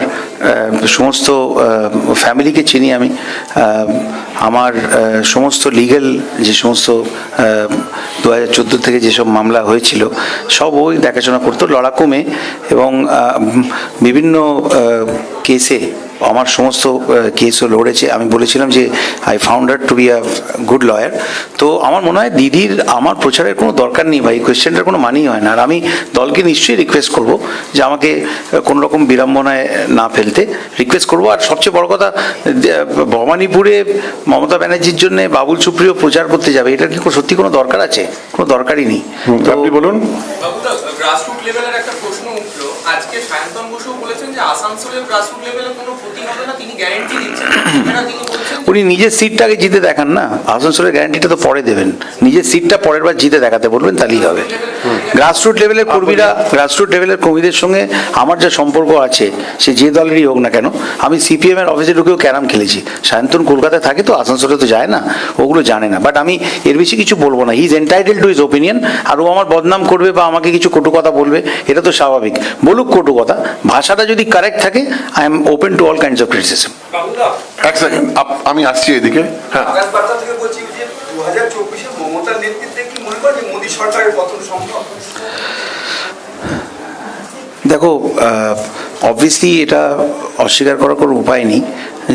সমস্ত ফ্যামিলিকে চিনি, আমি আমার সমস্ত লিগ্যাল যে সমস্ত 2014 থেকে যেসব মামলা হয়েছিল সব ওই দেখাশোনা করতো, লড়াকু মেয়ে, এবং বিভিন্ন কেসে আমার সমস্ত কেসও লড়েছে। আমি বলেছিলাম যে I found her to be a good lawyer. তো আমার মনে হয় দিদির আমার প্রচারের কোনো দরকার নেই ভাই, কোয়েশ্চেনটার কোনো মানেই হয় না। আর আমি দলকে নিশ্চয়ই রিকোয়েস্ট করব যে আমাকে কোনো রকম বিড়ম্বনায় না ফেলতে রিকোয়েস্ট করব। আর সবচেয়ে বড় কথা, ভবানীপুরে মমতা ব্যানার্জির জন্য বাবুল সুপ্রিয় প্রচার করতে যাবে, এটার কি সত্যি কোনো দরকার আছে? কোনো দরকারই নেই। তো আপনি বলুন। বাবুদা, গ্রাসরুট লেভেলের একটা প্রশ্ন উঠলো আজকে, সায়ন্তন বসুও বলেছেন যে আসানসোলের গ্রাসরুট লেভেলে কোনো ক্ষতি হবে না, তিনি গ্যারান্টি দিচ্ছেন। তিনি বলছেন উনি নিজের সিটটাকে জিতে দেখান না, আসানসোলের গ্যারান্টিটা তো পরে দেবেন, নিজের সিটটা পরের বার জিতে দেখাতে বলবেন, তাহলেই হবে। গ্রাসরুট লেভেলের কর্মীরা, গ্রাসরুট লেভেলের কর্মীদের সঙ্গে আমার যা সম্পর্ক আছে, সে যে দলেরই হোক না কেন, আমি সিপিএম এর অফিসে ঢুকেও ক্যারাম খেলেছি। সায়ন্তন কলকাতায় থাকে তো, আসানসোলে তো যায় না, ওগুলো জানে না। বাট আমি এর বেশি কিছু বলবো না, he is entitled to his opinion. আর ও আমার বদনাম করবে বা আমাকে কিছু কটু কথা বলবে, এটা তো স্বাভাবিক, বলুক কটু কথা, ভাষাটা যদি কারেক্ট থাকে, I am open to all kinds of criticism. বাবুদা, এক সেকেন্ড, আমি আসছি এদিকে। হ্যাঁ, আকাশ বার্তা থেকে বলছি যে 2024-এ মমতার নেতৃত্বে কি মনে করেন যে মোদী সরকারের পতন সম্ভব? দেখো, অবভিয়াসলি এটা অস্বীকার করার কোনো উপায় নেই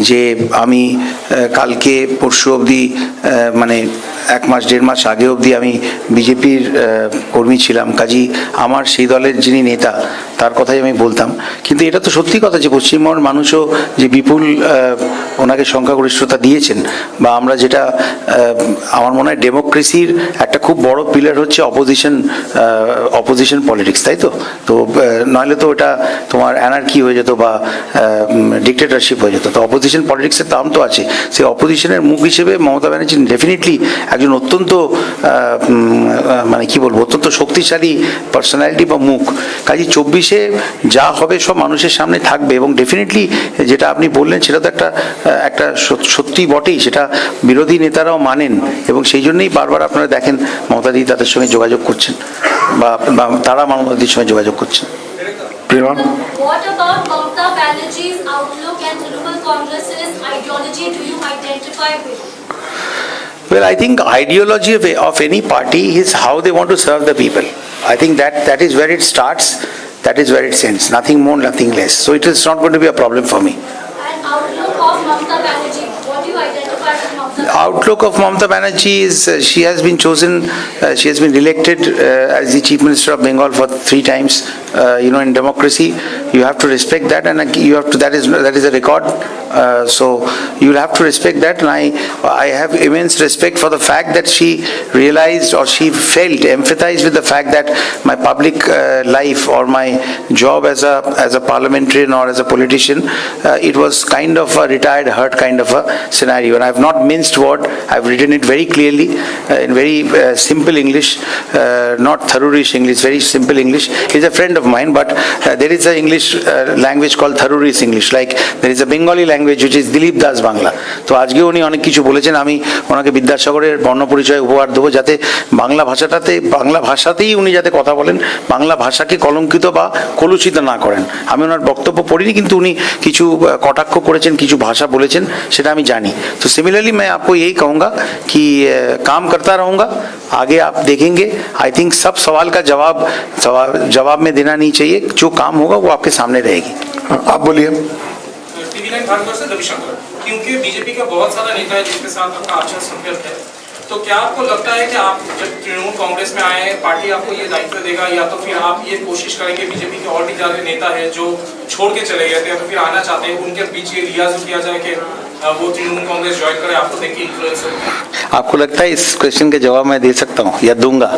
যে আমি কালকে পরশু অবধি, মানে 1 মাস 1.5 মাস আগে অবধি আমি বিজেপির কর্মী ছিলাম, কাজী আমার সেই দলের যিনি নেতা তার কথাই আমি বলতাম। কিন্তু এটা তো সত্যি কথা যে পশ্চিমবঙ্গের মানুষও যে বিপুল ওনাকে সংখ্যাগরিষ্ঠতা দিয়েছেন, বা আমরা যেটা আমার মনে হয় ডেমোক্রেসির একটা খুব বড় পিলার হচ্ছে অপোজিশন পলিটিক্স, তাই তো? তো নইলে তো ওটা তোমার অ্যানার্কি হয়ে যেত বা ডিক্টেটরশিপ হয়ে যেত। তো অপোজিশন পলিটিক্সের দাম তো আছে, সেই অপোজিশনের মুখ হিসেবে মমতা ব্যানার্জি ডেফিনেটলি একজন অত্যন্ত মানে কি বলবো, অত্যন্ত শক্তিশালী পার্সোনালিটি বা মুখ। কাজে 24-এ যা হবে সব মানুষের সামনে থাকবে, এবং ডেফিনেটলি যেটা আপনি বললেন সেটা তো একটা সত্যি বটেই, সেটা বিরোধী নেতারাও মানেন, এবং সেই জন্যই বারবার আপনারা দেখেন মমতা দিদি তাদের সঙ্গে যোগাযোগ করছেন, বা তারা মমতা দিদির সঙ্গে যোগাযোগ করছেন। প্রিয়া, What about Mamata Banerjee's outlook and Trinamool Congress's ideology do you identify with? Well, I think ideology of any party is how they want to serve the people. I think that is where it starts, that is where it ends. Nothing more, nothing less. So it is not going to be a problem for me. And outlook of Mamata Banerjee, what do you identify with Mamata Banerjee? Outlook of Mamata Banerjee is she has been chosen, she has been elected as the Chief Minister of Bengal for 3 times in democracy, you have to respect that, and you have to, that is a record. So you'll have to respect that, and I have immense respect for the fact that she realized, or she empathized with the fact that my public life or my job as a parliamentarian or as a politician, it was kind of a retired hurt kind of a scenario, and I have not minced word. I've written it very clearly in very simple English, not Tharurish English, very simple English. He's a friend of mine, but there is an English language called Tharurish English, like there is a Bengali language which is Dilip Das Bangla. তো আজকে উনি অনেক কিছু বলেছেন, আমি ওনাকে বিদ্যাসাগরের বর্ণ পরিচয় উপহার দেবো, যাতে বাংলা ভাষাতেই উনি যাতে কথা বলেন, বাংলা ভাষাকে কলঙ্কিত বা কলুষিত না করেন। আমি ওনার বক্তব্য পড়িনি, কিন্তু উনি কিছু কটাক্ষ করেছেন, কিছু ভাষা বলেছেন, সেটা আমি জানি। তো सिमिलरली मैं आपको यही कहूँगा कि काम करता रहूँगा, आगे आप देखेंगे। आई थिंक सब सवाल का जवाब में देना नहीं चाहिए, जो काम होगा वो आपके सामने रहेगी। आप बोलिए। टीवी नाइन भारतवर्ष से रविशंकर, क्योंकि बीजेपी का बहुत सारा नेता है जिसके साथ आपका अच्छा संपर्क है, तो क्या आपको लगता है कि आप जब तृणमूल कांग्रेस में आए हैं, पार्टी आपको ये दायित्व देगा, या तो फिर आप ये कोशिश करेंगे बीजेपी के और भी ज्यादा नेता है जो छोड़ के चले गए थे, या तो फिर आना चाहते हैं, उनके बीच ये लिहाज किया जाए कि वो तृणमूल कांग्रेस ज्वाइन करे, आपको देख के इन्फ्लुएंस हो? आपको लगता है इस क्वेश्चन के जवाब मैं दे सकता हूँ या दूंगा?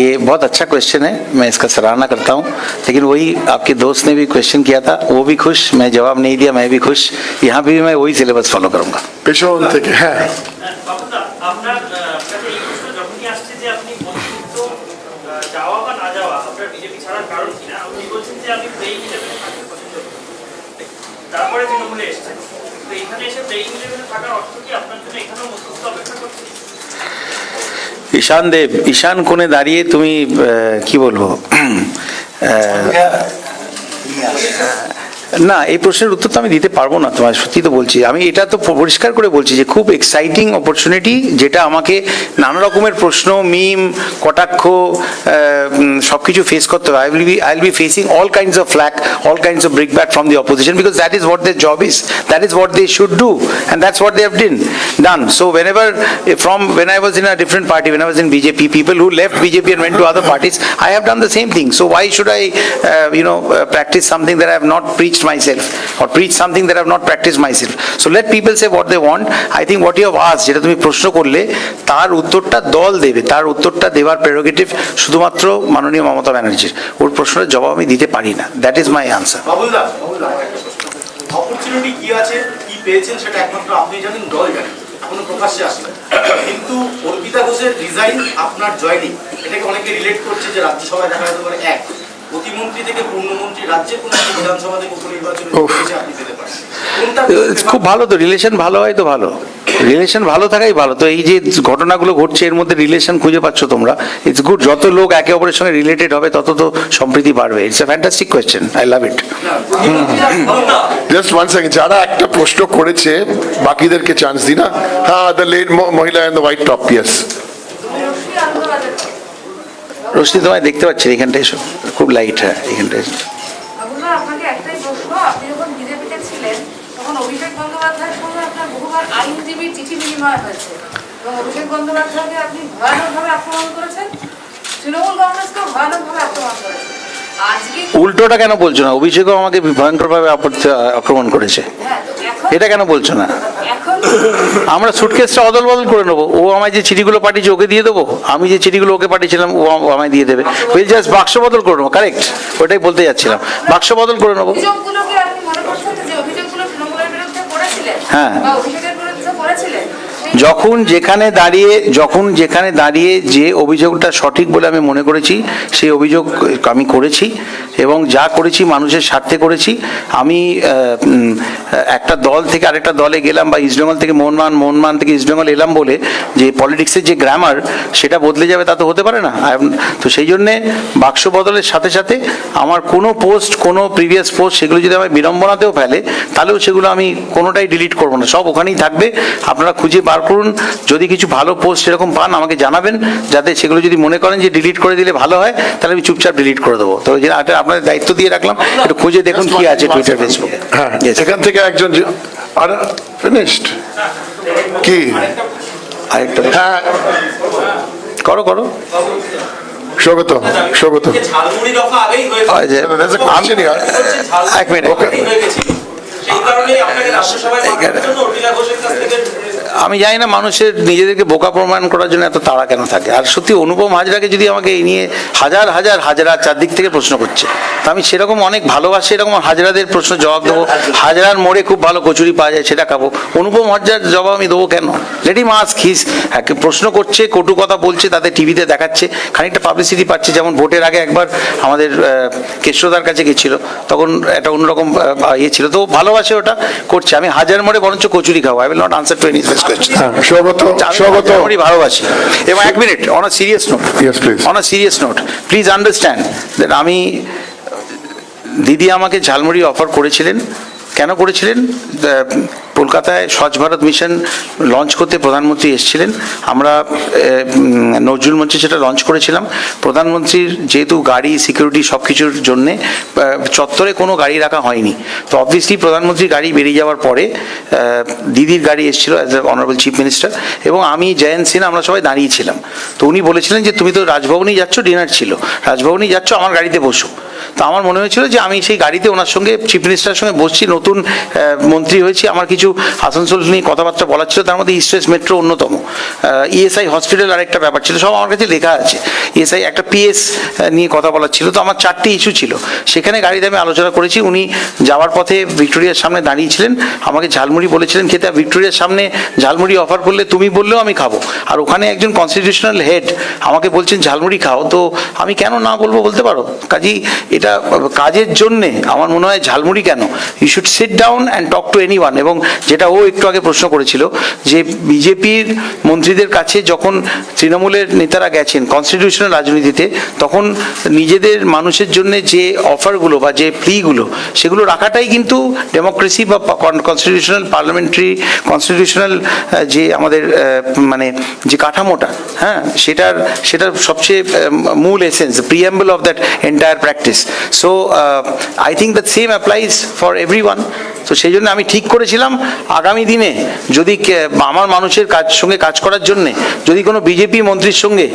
ये बहुत अच्छा क्वेश्चन है, मैं इसका सराहना करता हूँ, लेकिन वही आपके दोस्त ने भी क्वेश्चन किया था, वो भी खुश, मैं जवाब नहीं दिया, मैं भी खुश। यहाँ भी मैं वही सिलेबस फॉलो करूँगा। পেছন থেকে, হ্যাঁ আপনার কাছে এই প্রশ্ন যখনই আসছে যে আপনি মন্ত্রিত্ব যাওয়া বা না যাওয়া আপনার বিজেপি ছাড়ার কারণ কিনা, আপনি বলছেন যে আমি প্লেইং ইলেভেনে থাকতে পছন্দ করি, তারপরে তৃণমূলে এসেছেন, তো এখানে এসে প্লেইং ইলেভেনে থাকার অর্থ কি আপনার জন্য এখানেও মধ্যস্থ অপেক্ষা করছে? ঈশান দেব, ঈশান কোণে দাঁড়িয়ে তুমি কি বলবো, না এই প্রশ্নের উত্তর তো আমি দিতে পারবো না, তোমার সত্যি তো বলছি। আমি এটা তো পরিষ্কার করে বলছি যে খুব এক্সাইটিং অপরচুনিটি, যেটা আমাকে নানা রকমের প্রশ্ন, মিম, কটাক্ষ সব কিছু ফেস করতে হবে। I will be facing all kinds of flak, all kinds of brickbat from the opposition, because that is what their job is, that is what they should do, and that's what they have done. So when I was in a different party, when I was in BJP, people who left BJP and went to other parties, I have done the same thing. So why should I practice something that I have not preached myself, or preach something that I have not practiced myself? So let people say what they want. I think what you have asked, যেটা তুমি প্রশ্ন করলে, তার উত্তরটা দল দেবে, তার উত্তরটা দেওয়ার প্রেরোগেটিভ শুধুমাত্র মাননীয় মমতা ব্যানার্জির। ওর প্রশ্নের জবাব আমি দিতে পারি না। That is my answer. বাবুলদা, অপরচুনিটি কি আছে, কি পেয়েছেন সেটা একমাত্র আপনি জানেন, দল জানেন, এখনো প্রকাশ্যে আসলে। কিন্তু অর্পিতা ঘোষের রিজাইন, আপনার জয়নিং, এটাকে অনেকে রিলেট করছে যে রাজ্যসভায় দেখা যেতে পারে এক প্রতিমন্ত্রী থেকে পূর্ণমন্ত্রী, রাজ্যের কোনো বিধানসভা থেকে উপনির্বাচনে আপনি পেতে পারেন। খুব ভালো তো, রিলেশন ভালো হয় তো ভালো, রিলেশন ভালো থাকাই ভালো। তো এই যে ঘটনাগুলো ঘটছে এর মধ্যে রিলেশন খুঁজে পাচ্ছ তোমরা, ইটস গুড। যত লোক একে অপরের সঙ্গে রিলেটেড হবে তত তো সম্প্রীতি বাড়বে। It's a fantastic question, I love it. Just one second, যারা একটা প্রশ্ন করেছে বাকিদেরকে চান্স দিই না। হ্যাঁ, দ্য লেড মহিলা in the white top, yes. Roshni তোমায় দেখতে পাচ্ছি এখানটা, এসো, খুব লাইট। হ্যাঁ, এখানটা এসো। আপনাকে একটাই প্রশ্ন, আপনি যখন বিজেপিতে ছিলেন তখন অভিষেক বন্দ্যোপাধ্যায়ের সঙ্গে আপনার বহুবার আইনজীবী চিঠি বিনিময় হয়েছে, এবং অভিষেক বন্দ্যোপাধ্যায়কে আপনি ভয়ানকভাবে আক্রমণ করেছেন, তৃণমূল কংগ্রেসকেও ভয়ানকভাবে আক্রমণ করেছেন। আজকে উল্টোটা কেন বলছো না? অভিষেকও আমাকে ভয়ঙ্করভাবে আক্রমণ করেছে, হ্যাঁ, তো এখন এটা কেন বলছো না? এখন আমরা সুটকেসটা অদল বদল করে নেবো। ও আমায় যে চিঠিগুলো পাঠিয়েছে ওকে দিয়ে দেবো, আমি যে চিঠিগুলো ওকে পাঠিয়েছিলাম ও আমায় দিয়ে দেবে। উইল জাস্ট বাক্স বদল করে নেবো। কারেক্ট, ওটাই বলতে যাচ্ছিলাম, বাক্স বদল করে নেবো। অভিযোগগুলোকে আপনি মনে করছেন যে অভিযোগগুলো তৃণমূলের বিরুদ্ধে করেছিলেন, হ্যাঁ, বা অভিষেকের বিরুদ্ধে করেছিলেন, যখন যেখানে দাঁড়িয়ে যে অভিযোগটা সঠিক বলে আমি মনে করেছি সেই অভিযোগ আমি করেছি, এবং যা করেছি মানুষের স্বার্থে করেছি। আমি একটা দল থেকে আরেকটা দলে গেলাম, বা ইস্টবেঙ্গল থেকে মোহনবাগান থেকে ইস্টবেঙ্গল এলাম বলে যে পলিটিক্সের যে গ্রামার সেটা বদলে যাবে তা তো হতে পারে না। তো সেই জন্যে বাক্স বদলের সাথে সাথে আমার কোনো পোস্ট, কোনো প্রিভিয়াস পোস্ট, সেগুলো যদি আমার বিড়ম্বনাতেও ফেলে তাহলেও সেগুলো আমি কোনোটাই ডিলিট করবো না, সব ওখানেই থাকবে। আপনারা খুঁজে বার করুন, যদি কিছু ভালো পোস্ট এরকম পান আমাকে জানাবেন, যাতে সেগুলো যদি মনে করেন যে ডিলিট করে দিলে ভালো হয় তাহলে আমি চুপচাপ ডিলিট করে দেবো। তো আপনাদের দায়িত্ব দিয়ে রাখলাম, একটু খুঁজে দেখুন কি আছে টুইটার, ফেসবুকে। হ্যাঁ, এখান থেকে একজন আর ফিনিশড কি? আরেকটা হ্যাঁ, করো। স্বাগত স্বাগত ঝালমুড়ি রফা আগেই হয়ে এক মিনিট। সেই কারণেই আপনাকে রাজ্যসভায় পাঠানোর জন্য অর্পিতা ঘোষের কাছ থেকে আমি জানি না মানুষের নিজেদেরকে বোকা প্রমাণ করার জন্য এত তাড়া কেন থাকে। আর সত্যি অনুপম হাজরাকে যদি আমাকে এই নিয়ে হাজারা চারদিক থেকে প্রশ্ন করছে, তা আমি সেরকম অনেক ভালোবাসি, এরকম হাজরাদের প্রশ্ন জবাব দেবো। হাজরার মোড়ে খুব ভালো কচুরি পাওয়া যায়, সেটা খাবো। অনুপম হাজরার জবাব আমি দেবো কেন? Let him ask. প্রশ্ন করছে, কটু কথা বলছে, তাদের টিভিতে দেখাচ্ছে, খানিকটা পাবলিসিটি পাচ্ছে। যেমন ভোটের আগে একবার আমাদের কেষ্টদার কাছে গেছিল, তখন একটা অন্যরকম ইয়ে ছিল, তো ভালোবাসে, ওটা করছে। আমি হাজার মোড়ে বরঞ্চ কচুরি খাবো। I will not answer to any স্বাগত ভালোবাসি। এবং এক minute, on a serious note, Yes, please. On a serious note, please understand that আমি, দিদি আমাকে ঝালমুড়ি অফার করেছিলেন। কেন করেছিলেন? কলকাতায় স্বচ্ছ ভারত মিশন লঞ্চ করতে প্রধানমন্ত্রী এসেছিলেন। আমরা নজরুল মঞ্চে সেটা লঞ্চ করেছিলাম। প্রধানমন্ত্রীর যেহেতু গাড়ি সিকিউরিটি সব কিছুর জন্যে চত্বরে কোনো গাড়ি রাখা হয়নি, তো অবভিয়াসলি প্রধানমন্ত্রীর গাড়ি বেরিয়ে যাওয়ার পরে দিদির গাড়ি এসেছিল as a honourable chief minister, এবং আমি জয়ন্ত সিনহা আমরা সবাই দাঁড়িয়েছিলাম। তো উনি বলেছিলেন যে তুমি তো রাজভবনেই যাচ্ছ, ডিনার ছিল, রাজভবনেই যাচ্ছ, আমার গাড়িতে বসো। তো আমার মনে হয়েছিল যে আমি সেই গাড়িতে ওনার সঙ্গে, চিফ মিনিস্টারের সঙ্গে বসছি, নতুন মন্ত্রী হয়েছি, আমার কিছু আসানসোল নিয়ে কথাবার্তা বলার ছিল, তার মধ্যে ইস্ট ওয়েস্ট মেট্রো অন্যতম, ইএসআই হসপিটাল আরেকটা ব্যাপার ছিল, সব আমার কাছে লেখা আছে। ইএসআই একটা পিএস নিয়ে কথা বলার ছিল। তো আমার 4টি ইস্যু ছিল, সেখানে গাড়িতে আমি আলোচনা করেছি। উনি যাওয়ার পথে ভিক্টোরিয়ার সামনে দাঁড়িয়েছিলেন, আমাকে ঝালমুড়ি বলেছিলেন খেতে। ভিক্টোরিয়ার সামনে ঝালমুড়ি অফার করলে তুমি বললেও আমি খাবো, আর ওখানে একজন কনস্টিটিউশনাল হেড আমাকে বলছেন ঝালমুড়ি খাও, তো আমি কেন না বলবো বলতে পারো? কাজেই এটা কাজের জন্যে আমার মনে হয় ঝালমুড়ি কেন, you should sit down and talk to anyone. এবং যেটা ও একটু আগে প্রশ্ন করেছিল যে বিজেপির মন্ত্রীদের কাছে যখন তৃণমূলের নেতারা গেছেন কনস্টিটিউশনাল রাজনীতিতে, তখন নিজেদের মানুষের জন্য যে অফারগুলো বা যে প্লিগুলো, সেগুলো রাখাটাই কিন্তু ডেমোক্রেসি বা কনস্টিটিউশনাল পার্লামেন্টারি কনস্টিটিউশনাল যে আমাদের মানে যে কাঠামোটা, হ্যাঁ, সেটার সবচেয়ে মূল essence, preamble of that entire practice. So I think that same applies for everyone. তো সেই জন্য আমি ঠিক করেছিলাম আগামী দিনে যদি আমার মানুষের সঙ্গে কাজ করার জন্যে যদি কোনো বিজেপি মন্ত্রীর সঙ্গে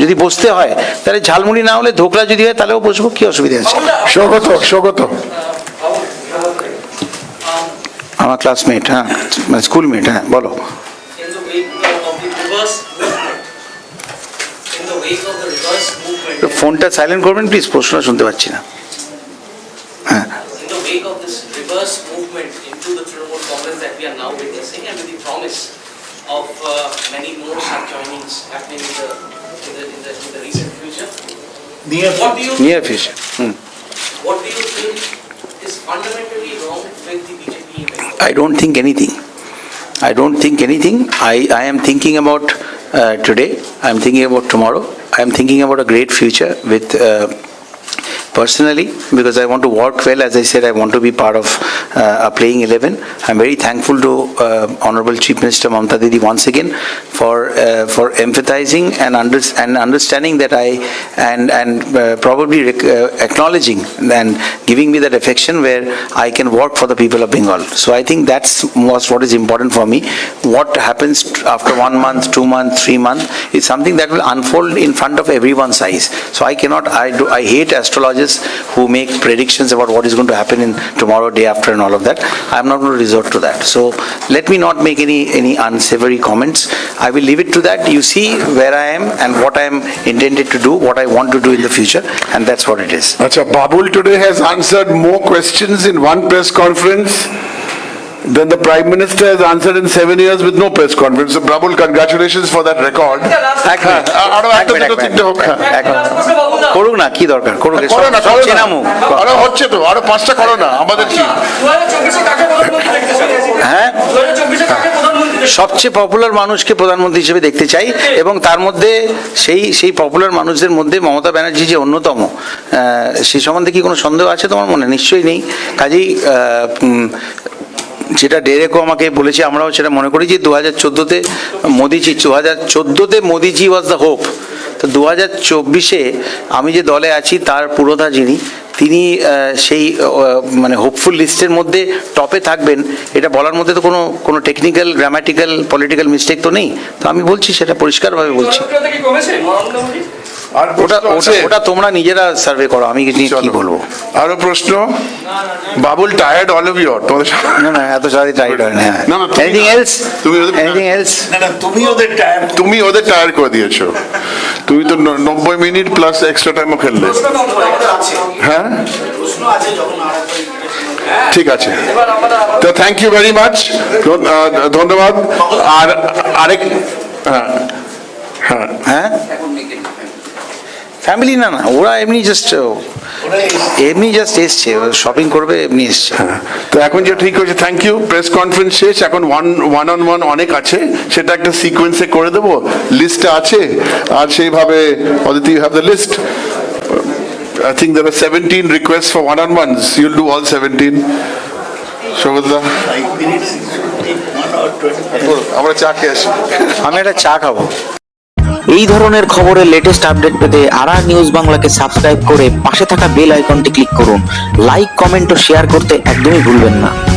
যদি বসতে হয়, তাহলে ঝালমুড়ি না হলে ধোকলা যদি হয় তাহলেও বসবো, কি অসুবিধা আছে? স্বাগত আমার ক্লাসমেট, হ্যাঁ, মানে স্কুলমেট, হ্যাঁ, বলো। in the wake of the reverse movement. In the wake of the reverse movement. ফোনটা সাইলেন্ট করবেন প্লিজ, প্রশ্ন শুনতে পাচ্ছি না। হ্যাঁ, In the wake of this reverse movement into the Trinamool Congress that we are now witnessing, and with the promise of many more such joinings happening in the recent future, near future. what do you think is fundamentally wrong with the BJP event? I don't think anything. I am thinking about today. I am thinking about tomorrow. I am thinking about a great future with personally, because I want to work well. As I said, I want to be part of a playing 11. I'm very thankful to Honorable Chief Minister Mamata Didi once again for empathizing and understanding that and probably acknowledging and giving me that affection where I can work for the people of Bengal. So I think that's what is important for me. What happens after 1 month, 2 months, 3 months is something that will unfold in front of everyone's eyes. So I hate astrologers who make predictions about what is going to happen in tomorrow, day after, and all of that. I'm not going to resort to that. So let me not make any unsavory comments. I will leave it to that. You see where I am and what I am intended to do, what I want to do in the future, and that's what it is. Acha, Babul today has answered more questions in one press conference than the Prime Minister has answered in 7 years with no press conference. So Babul, congratulations for that record. করুক না, কি দরকার, করুক, করো না, সব চেনা মুখ। আরো হচ্ছে তো, আরো 5টা করো না, আমাদের কি? 2024 কাকে প্রধানমন্ত্রী দেখতে চাই? হ্যাঁ, 2024 কাকে প্রধানমন্ত্রী দেখতে চাই? সবচেয়ে পপুলার মানুষকে প্রধানমন্ত্রী হিসেবে দেখতে চাই, এবং তার মধ্যে সেই পপুলার মানুষদের মধ্যে মমতা ব্যানার্জি যে অন্যতম, সে সম্বন্ধে কি কোনো সন্দেহ আছে তোমার মনে? নিশ্চয়ই নেই। কাজেই যেটা ডেরেকো আমাকে বলেছে, আমরাও সেটা মনে করি যে 2014-তে মোদিজি ওয়াজ দ্য হোপ। তো 2024-এ আমি যে দলে আছি তার পুরোধা যিনি, তিনি সেই মানে হোপফুল লিস্টের মধ্যে টপে থাকবেন, এটা বলার মধ্যে তো কোনো টেকনিক্যাল, গ্রামাটিক্যাল, পলিটিক্যাল মিস্টেক তো নেই। তো আমি বলছি, সেটা পরিষ্কারভাবে বলছি। জনপ্রিয়তা কি কমেছে নরেন্দ্র মোদী? আর ওটা প্রশ্ন ওটা আছে? ওটা তোমরা নিজেরা সার্ভে করো, আমি নিয়ে কি চলো। বলবো। আরো প্রশ্ন? Babul tired all of your তোমাদের না না, এত সারি টাইট হয় না। না, না, তুমি- এনিথিং এলস? তুমি ওদের- এনিথিং এলস? না না, তুমি ওদের টায়ার তুমি ওদের টায়ার করে দিয়েছো। তুমি তো 90 মিনিট প্লাস এক্সট্রা টাইমও খেললে। হ্যাঁ ঠিক আছে, তো থ্যাংক ইউ ভেরি মাচ, ধন্যবাদ। আর আরেক হ্যাঁ হ্যাঁ হ্যাঁ, ফ্যামিলি না না, ওরা এমনি জাস্ট এসছে, শপিং করবে, এমনি এসছে। তো এখন যে ঠিক হয়েছে, থ্যাংক ইউ। প্রেস কনফারেন্স শেষ, এখন ওয়ান অন ওয়ান অনেক আছে, সেটা একটা সিকোয়েন্সে করে দেবো, লিস্টটা আছে। আর সেইভাবে Aditi, you have the list. I think there are 17 requests for one-on-ones. You'll do all 17. Shobhadra, 5 minutes, 1 or 20. আমরা চা খেয়ে আসি। আমি একটা চা খাবো। এই ধরনের খবরের লেটেস্ট আপডেট পেতে আরআর নিউজ বাংলাকে সাবস্ক্রাইব করে পাশে থাকা বেল আইকনটি ক্লিক করুন। লাইক, কমেন্ট ও শেয়ার করতে একদমই ভুলবেন না।